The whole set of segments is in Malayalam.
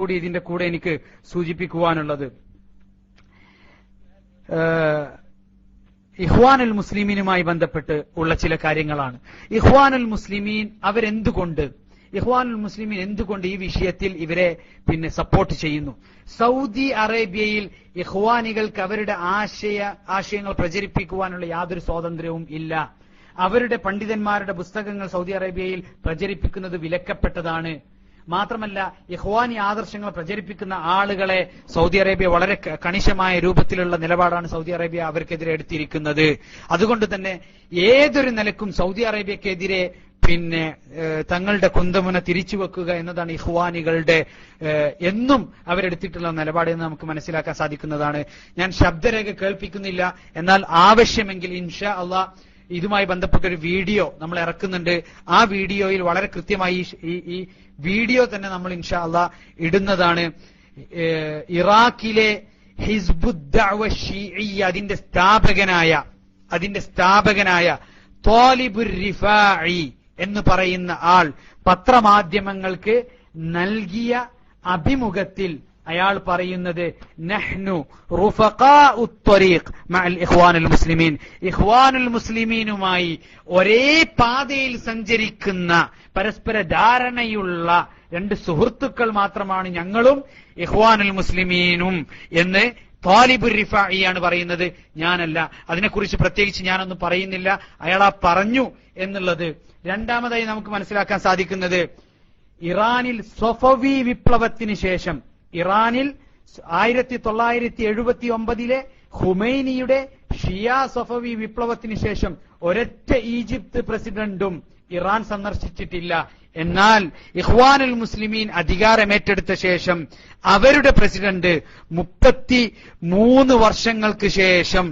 കൂടി ഇതിന്റെ കൂടെ എനിക്ക് സൂചിപ്പിക്കുവാനുള്ളത്, ഇഖ്വാനുൽ മുസ്ലിമീനുമായി ബന്ധപ്പെട്ട് ഉള്ള ചില കാര്യങ്ങളാണ്. ഇഖ്വാനുൽ മുസ്ലിമീൻ എന്തുകൊണ്ട് ഈ വിഷയത്തിൽ ഇവരെ സപ്പോർട്ട് ചെയ്യുന്നു? സൗദി അറേബ്യയിൽ ഇഖ്വാനികൾക്ക് അവരുടെ ആശയങ്ങൾ പ്രചരിപ്പിക്കുവാനുള്ള യാതൊരു സ്വാതന്ത്ര്യവും ഇല്ല. അവരുടെ പണ്ഡിതന്മാരുടെ പുസ്തകങ്ങൾ സൗദി അറേബ്യയിൽ പ്രചരിപ്പിക്കുന്നത് വിലക്കപ്പെട്ടതാണ്. മാത്രമല്ല, ഇഖ്വാനി ആദർശങ്ങൾ പ്രചരിപ്പിക്കുന്ന ആളുകളെ സൗദി അറേബ്യ വളരെ കണിശമായ രൂപത്തിലുള്ള നിലപാടാണ് സൗദി അറേബ്യ അവർക്കെതിരെ എടുത്തിരിക്കുന്നത്. അതുകൊണ്ട് തന്നെ ഏതൊരു നിലക്കും സൗദി അറേബ്യക്കെതിരെ തങ്ങളുടെ കുന്തമുന തിരിച്ചുവെക്കുക എന്നതാണ് ഇഖ്വാനികളുടെ എന്നും അവരെടുത്തിട്ടുള്ള നിലപാട് എന്ന് നമുക്ക് മനസ്സിലാക്കാൻ സാധിക്കുന്നതാണ്. ഞാൻ ശബ്ദരേഖ കേൾപ്പിക്കുന്നില്ല, എന്നാൽ ആവശ്യമെങ്കിൽ ഇൻഷാ അള്ളാഹ് ഇതുമായി ബന്ധപ്പെട്ടൊരു വീഡിയോ നമ്മൾ ഇറക്കുന്നുണ്ട്. ആ വീഡിയോയിൽ വളരെ കൃത്യമായി ഈ വീഡിയോ തന്നെ നമ്മൾ ഇൻഷാ അള്ളാഹ് ഇടുന്നതാണ്. ഇറാഖിലെ ഹിസ്ബുദ്ദഅവ ശീഇയ്യ അതിന്റെ സ്ഥാപകനായ ത്വാലിബുർ റിഫാഇ എന്ന് പറയുന്ന ആൾ പത്രമാധ്യമങ്ങൾക്ക് നൽകിയ അഭിമുഖത്തിൽ അയാൾ പറയുന്നത്, നഹ്നു റുഫഖാഉത് ത്വരീഖ് മഅൽ ഇഖ്വാനുൽ മുസ്ലിമീൻ, ഇഖ്വാനുൽ മുസ്ലിമീനുമായി ഒരേ പാതയിൽ സഞ്ചരിക്കുന്ന പരസ്പര ധാരണയുള്ള രണ്ട് സുഹൃത്തുക്കൾ മാത്രമാണ് ഞങ്ങളും ഇഖ്വാനുൽ മുസ്ലിമീനും എന്ന് ത്വാലിബുർ റിഫാഇയാണ് പറയുന്നത്, ഞാനല്ല. അതിനെക്കുറിച്ച് പ്രത്യേകിച്ച് ഞാനൊന്നും പറയുന്നില്ല, അയാൾ പറഞ്ഞു എന്നുള്ളത്. രണ്ടാമതായി നമുക്ക് മനസ്സിലാക്കാൻ സാധിക്കുന്നത്, ഇറാനിൽ സൊഫവി വിപ്ലവത്തിന് ശേഷം, ഇറാനിൽ 1979 ഖുമൈനിയുടെ ഷിയ സൊഫവി വിപ്ലവത്തിന് ശേഷം ഒരൊറ്റ ഈജിപ്ത് പ്രസിഡന്റും ഇറാൻ സന്ദർശിച്ചിട്ടില്ല. എന്നാൽ ഇഖ്വാനുൽ മുസ്ലിമീൻ അധികാരമേറ്റെടുത്ത ശേഷം അവരുടെ പ്രസിഡന്റ് 33 വർഷങ്ങൾക്ക് ശേഷം,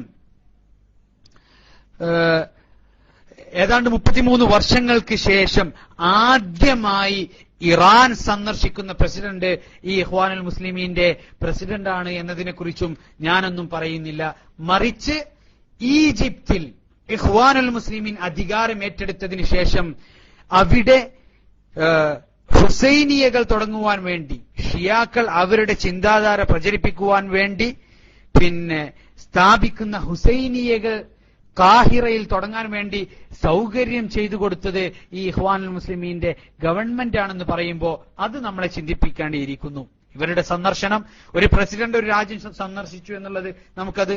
ഏതാണ്ട് 33 വർഷങ്ങൾക്ക് ശേഷം ആദ്യമായി ഇറാൻ സന്ദർശിക്കുന്ന പ്രസിഡന്റ് ഈ ഇഖ്വാനുൽ മുസ്ലിമീന്റെ പ്രസിഡന്റാണ് എന്നതിനെക്കുറിച്ചും ഞാനൊന്നും പറയുന്നില്ല. മറിച്ച് ഈജിപ്തിൽ ഇഖ്വാനുൽ മുസ്ലിമീൻ അധികാരമേറ്റെടുത്തതിന് ശേഷം അവിടെ ഹുസൈനിയകൾ തുടങ്ങുവാൻ വേണ്ടി, ഷിയാക്കൾ അവരുടെ ചിന്താധാര പ്രചരിപ്പിക്കുവാൻ വേണ്ടി സ്ഥാപിക്കുന്ന ഹുസൈനിയകൾ കാഹിറയിൽ തുടങ്ങാൻ വേണ്ടി സൗകര്യം ചെയ്തു കൊടുത്തത് ഈ ഇഖ്വാനുൽ മുസ്ലിമീന്റെ ഗവൺമെന്റ് ആണെന്ന് പറയുമ്പോൾ അത് നമ്മളെ ചിന്തിപ്പിക്കേണ്ടിയിരിക്കുന്നു. ഇവരുടെ സന്ദർശനം, ഒരു പ്രസിഡന്റ് ഒരു രാജ്യം സന്ദർശിച്ചു എന്നുള്ളത് നമുക്കത്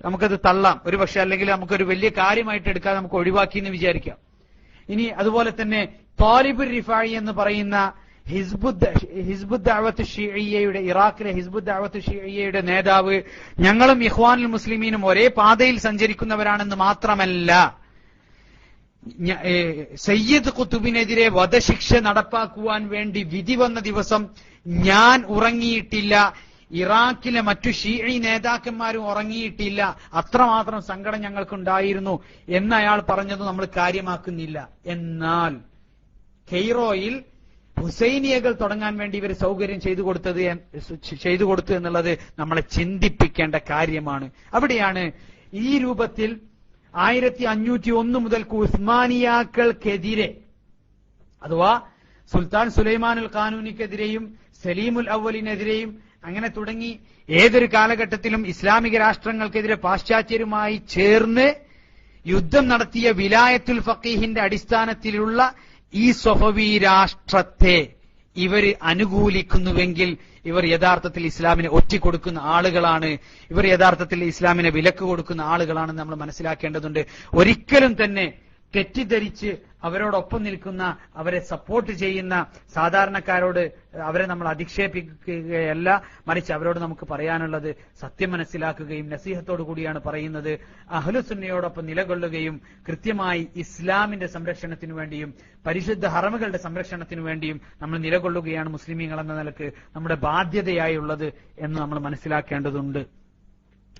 നമുക്കത് തള്ളാം ഒരു പക്ഷെ, അല്ലെങ്കിൽ നമുക്കൊരു വലിയ കാര്യമായിട്ട് എടുക്കാതെ നമുക്ക് ഒഴിവാക്കി എന്ന് വിചാരിക്കാം. ഇനി അതുപോലെ തന്നെ ത്വാലിബുർ റിഫാഇ എന്ന് പറയുന്ന ഹിസ്ബുദ്ദഅവത്ത് ശീഇയ്യയുടെ, ഇറാഖിലെ ഹിസ്ബുദ്ദഅവത്ത് ശീഇയ്യയുടെ നേതാവ്, ഞങ്ങളും ഇഖ്വാനുൽ മുസ്ലിമീനും ഒരേ പാതയിൽ സഞ്ചരിക്കുന്നവരാണെന്ന് മാത്രമല്ല, സയ്യിദ് ഖുതുബിനെതിരെ വധശിക്ഷ നടപ്പാക്കുവാൻ വേണ്ടി വിധി വന്ന ദിവസം ഞാൻ ഉറങ്ങിയിട്ടില്ല, ഇറാഖിലെ മറ്റു ഷീഈ നേതാക്കന്മാരും ഉറങ്ങിയിട്ടില്ല, അത്രമാത്രം സങ്കടം ഞങ്ങൾക്കുണ്ടായിരുന്നു എന്ന് അയാൾ പറഞ്ഞത് നമ്മൾ കാര്യമാക്കുന്നില്ല. എന്നാൽ കെയ്റോയിൽ ഹുസൈനിയകൾ തുടങ്ങാൻ വേണ്ടി ഇവർ സൗകര്യം ചെയ്തു കൊടുത്തു എന്നുള്ളത് നമ്മളെ ചിന്തിപ്പിക്കേണ്ട കാര്യമാണ്. അവിടെയാണ് ഈ രൂപത്തിൽ 1501 മുതൽ ഉസ്മാനിയാക്കൾക്കെതിരെ, അഥവാ സുൽത്താൻ സുലൈമാനുൽ ഖാനൂനിക്കെതിരെയും സലീമുൽ അവലിനെതിരെയും അങ്ങനെ തുടങ്ങി ഏതൊരു കാലഘട്ടത്തിലും ഇസ്ലാമിക രാഷ്ട്രങ്ങൾക്കെതിരെ പാശ്ചാത്യരുമായി ചേർന്ന് യുദ്ധം നടത്തിയ വിലായത്തുൽ ഫഖീഹിന്റെ അടിസ്ഥാനത്തിലുള്ള ഈ സൊഫവി രാഷ്ട്രത്തെ ഇവർ അനുകൂലിക്കുന്നുവെങ്കിൽ ഇവർ യഥാർത്ഥത്തിൽ ഇസ്ലാമിനെ ഒറ്റിക്കൊടുക്കുന്ന ആളുകളാണ്, ഇവർ യഥാർത്ഥത്തിൽ ഇസ്ലാമിനെ വിലക്ക് കൊടുക്കുന്ന ആളുകളാണെന്ന് നമ്മൾ മനസ്സിലാക്കേണ്ടതുണ്ട്. ഒരിക്കലും തന്നെ തെറ്റിദ്ധരിച്ച് അവരോടൊപ്പം നിൽക്കുന്ന, അവരെ സപ്പോർട്ട് ചെയ്യുന്ന സാധാരണക്കാരോട് അവരെ നമ്മൾ അധിക്ഷേപിക്കുകയല്ല, മറിച്ച് അവരോട് നമുക്ക് പറയാനുള്ളത് സത്യം മനസ്സിലാക്കുകയും നസീഹത്തോടു കൂടിയാണ് പറയുന്നത്. അഹ്ലുസുന്നയോടൊപ്പം നിലകൊള്ളുകയും കൃത്യമായി ഇസ്ലാമിന്റെ സംരക്ഷണത്തിനു വേണ്ടിയും പരിശുദ്ധ ഹറമുകളുടെ സംരക്ഷണത്തിനു വേണ്ടിയും നമ്മൾ നിലകൊള്ളുകയാണ് മുസ്ലിമീങ്ങൾ എന്ന നിലക്ക് നമ്മുടെ ബാധ്യതയായുള്ളത് എന്ന് നമ്മൾ മനസ്സിലാക്കേണ്ടതുണ്ട്.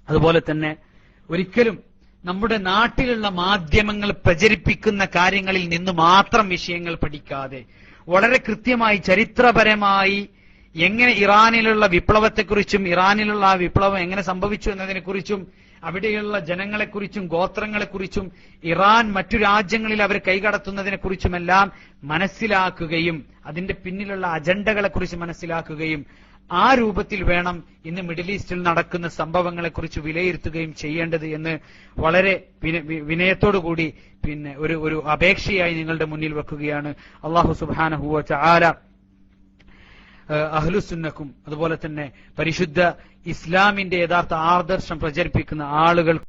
അതുപോലെ തന്നെ ഒരിക്കലും നമ്മുടെ നാട്ടിലുള്ള മാധ്യമങ്ങൾ പ്രചരിപ്പിക്കുന്ന കാര്യങ്ങളിൽ നിന്ന് മാത്രം വിഷയങ്ങൾ പഠിക്കാതെ വളരെ കൃത്യമായി ചരിത്രപരമായി എങ്ങനെ ഇറാനിലുള്ള വിപ്ലവത്തെക്കുറിച്ചും ഇറാനിലുള്ള ആ വിപ്ലവം എങ്ങനെ സംഭവിച്ചു എന്നതിനെക്കുറിച്ചും അവിടെയുള്ള ജനങ്ങളെക്കുറിച്ചും ഗോത്രങ്ങളെക്കുറിച്ചും ഇറാൻ മറ്റു രാജ്യങ്ങളിൽ അവർ കൈകടത്തുന്നതിനെക്കുറിച്ചുമെല്ലാം മനസ്സിലാക്കുകയും അതിന്റെ പിന്നിലുള്ള അജണ്ടകളെക്കുറിച്ച് മനസ്സിലാക്കുകയും ആ രൂപത്തിൽ വേണം ഇന്ന് മിഡിൽ ഈസ്റ്റിൽ നടക്കുന്ന സംഭവങ്ങളെക്കുറിച്ച് വിലയിരുത്തുകയും ചെയ്യേണ്ടത് എന്ന് വളരെ വിനയത്തോടുകൂടി ഒരു അപേക്ഷയായി നിങ്ങളുടെ മുന്നിൽ വെക്കുകയാണ്. അല്ലാഹു സുബ്ഹാനഹു വ തആല അഹ്ലുസുന്നക്കും അതുപോലെ തന്നെ പരിശുദ്ധ ഇസ്ലാമിന്റെ യഥാർത്ഥ ആദർശം പ്രചരിപ്പിക്കുന്ന ആളുകൾ